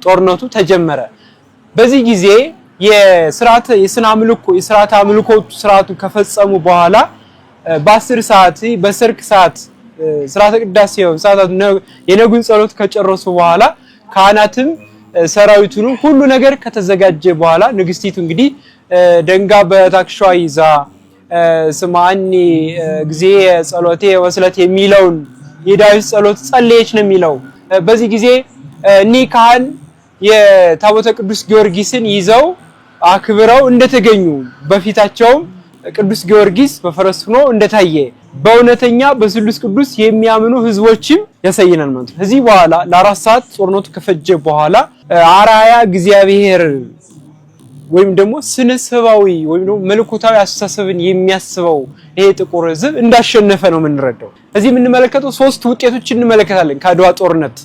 ጦርነቱ ተጀመረ። በዚህ ጊዜ የስርዓተ አምልኮ ስርዓቱ ከፈጸሙ በኋላ በ10 ሰዓት በሰርክ ሰዓት ስርዓተ ቅዳሴው ሰዓታት የነጉን ጸሎት ከጨረሱ በኋላ ካህናትም ሰራዊቱንም ሁሉ ነገር ከተዘጋጀ በኋላ ንግስቲቱ እንግዲህ ደንጋ በታክሿ ይዛ ስማኒ ጊዜ ጸሎቴ ወስለት የሚለውን የዳዊት ጸሎት ጸለየች ነው የሚለው። በዚህ ጊዜ እኒ ካህን የታቦተ ቅዱስ ጊዮርጊስን ይዘው አክብረው እንደተገኙ በፊታቸው ቅዱስ ጊዮርጊስ በፈረስ ሆኖ እንደታየ በእውነተኛ በስሉስ ቅዱስ የሚያምኑ ህዝቦችም ያሳየናል ማለት ነው። ከዚህ በኋላ ለ4 ሰዓት ጦርነቱ ከፈጀ በኋላ አራያ እግዚአብሔር ወይም ደግሞ ስነሰባዊ ወይም ደግሞ መልኮታዊ አስተሳሰብን የሚያስበው ይሄ ጥቁር ህዝብ እንዳሸነፈ ነው የምንረዳው። እዚህ የምንመለከተው 3 ውጤቶችን እንመለከታለን ከአድዋ ጦርነት።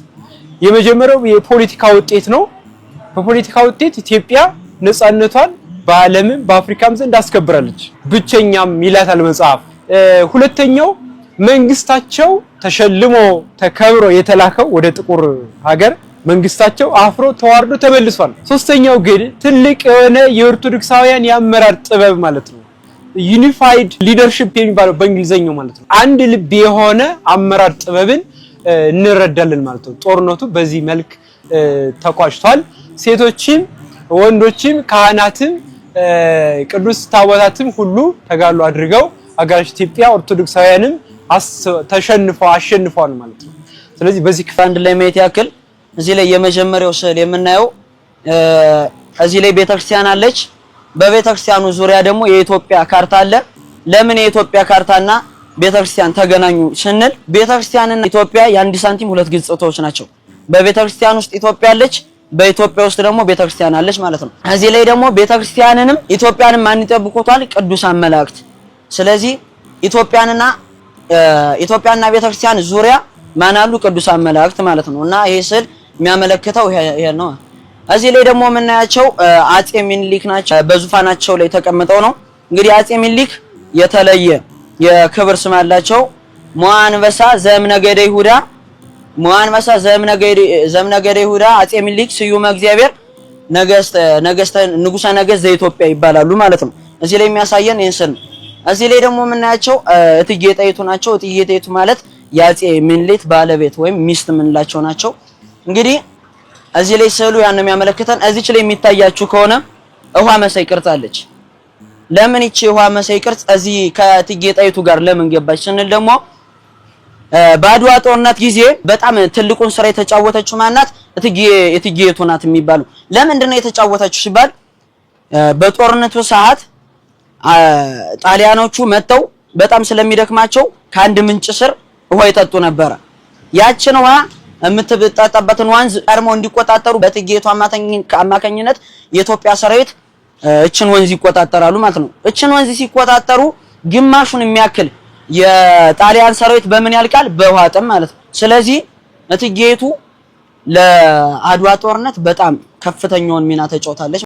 የመጀመሪያው የፖለቲካ ውጤት ነው። በፖለቲካ ውጤት ኢትዮጵያ ነፃነቷን በዓለምም በአፍሪካም ዘንድ አስከብራለች፣ ብቸኛም ይላታል መጽሐፍ። ሁለተኛው መንግስታቸው ተሸልሞ ተከብሮ የተላከው ወደ ጥቁር ሀገር መንግስታቸው አፍሮ ተዋርዶ ተመልሷል። ሶስተኛው ግን ትልቅ የሆነ የኦርቶዶክሳውያን የአመራር ጥበብ ማለት ነው። ዩኒፋይድ ሊደርሺፕ የሚባለው በእንግሊዘኛው ማለት ነው። አንድ ልብ የሆነ አመራር ጥበብን እንረዳለን ማለት ነው። ጦርነቱ በዚህ መልክ ተቋጭቷል። ሴቶችም ወንዶችም ካህናትም ቅዱስ ታቦታትም ሁሉ ተጋድሎ አድርገው ሀገራችን ኢትዮጵያ ኦርቶዶክሳውያንም አሸንፈዋል ማለት ነው። ስለዚህ በዚህ ክፍል አንድ ላይ ማየት ያክል እዚህ ላይ የመጀመሪያው ስዕል የምናየው እዚህ ላይ ቤተክርስቲያን አለች። በቤተክርስቲያኑ ዙሪያ ደግሞ የኢትዮጵያ ካርታ አለ። ለምን የኢትዮጵያ ካርታና ቤተክርስቲያን ተገናኙ ስንል ቤተክርስቲያንና ኢትዮጵያ የአንድ ሳንቲም ሁለት ገጽታዎች ናቸው። በቤተክርስቲያን ውስጥ ኢትዮጵያ አለች፣ በኢትዮጵያ ውስጥ ደግሞ ቤተክርስቲያን አለች ማለት ነው። እዚህ ላይ ደግሞ ቤተክርስቲያንንም ኢትዮጵያንም ማን ይጠብቁታል? ቅዱሳን መላእክት። ስለዚህ ኢትዮጵያና ቤተክርስቲያን ዙሪያ ማን አሉ? ቅዱሳን መላእክት ማለት ነው። እና ይሄ ስዕል የሚያመለክተው ይሄ ነው። እዚህ ላይ ደግሞ የምናያቸው አጼ ሚኒሊክ ናቸው። በዙፋናቸው ላይ ተቀምጠው ነው። እንግዲህ አጼ ሚኒሊክ የተለየ የክብር ስም አላቸው። ሞአንበሳ ዘእምነገደ ይሁዳ ሞአንበሳ ዘእምነገደ ይሁዳ አጼ ሚኒሊክ ስዩመ እግዚአብሔር ንጉሠ ነገሥት ዘኢትዮጵያ ይባላሉ ማለት ነው። እዚህ ላይ የሚያሳየን ይሄን ስዕል ነው። እዚህ ላይ ደግሞ የምናያቸው እቴጌ ጣይቱ ናቸው። እቴጌ ጣይቱ ማለት የአጼ ሚኒሊክ ባለቤት ወይም ሚስት የምንላቸው ናቸው። እንግዲህ እዚህ ላይ ስዕሉ ያን የሚያመለክተን እዚች ላይ የሚታያችሁ ከሆነ ውሃ መሳይ ቅርጽ አለች። ለምን ይቺ ውሃ መሳይ ቅርጽ እዚህ ከእቴጌ ጣይቱ ጋር ለምን ገባች ስንል ደግሞ በአድዋ ጦርነት ጊዜ በጣም ትልቁን ስራ የተጫወተችው ማናት? እቴጌይቱ ናት የሚባለው። ለምንድን ነው የተጫወተችው ሲባል በጦርነቱ ሰዓት ጣሊያኖቹ መተው በጣም ስለሚደክማቸው ከአንድ ምንጭ ስር ውሃ ይጠጡ ነበር። ያችን ውሃ የምትጠጣበትን ወንዝ ቀድመው እንዲቆጣጠሩ በእቴጌይቱ አማካኝነት የኢትዮጵያ ሰራዊት እችን ወንዝ ይቆጣጠራሉ ማለት ነው። እችን ወንዝ ሲቆጣጠሩ ግማሹን የሚያክል የጣሊያን ሰራዊት በምን ያልቃል? በውሃ ጥም ማለት ነው። ስለዚህ እቴጌይቱ ለአድዋ ጦርነት በጣም ከፍተኛውን ሚና ተጫውታለች።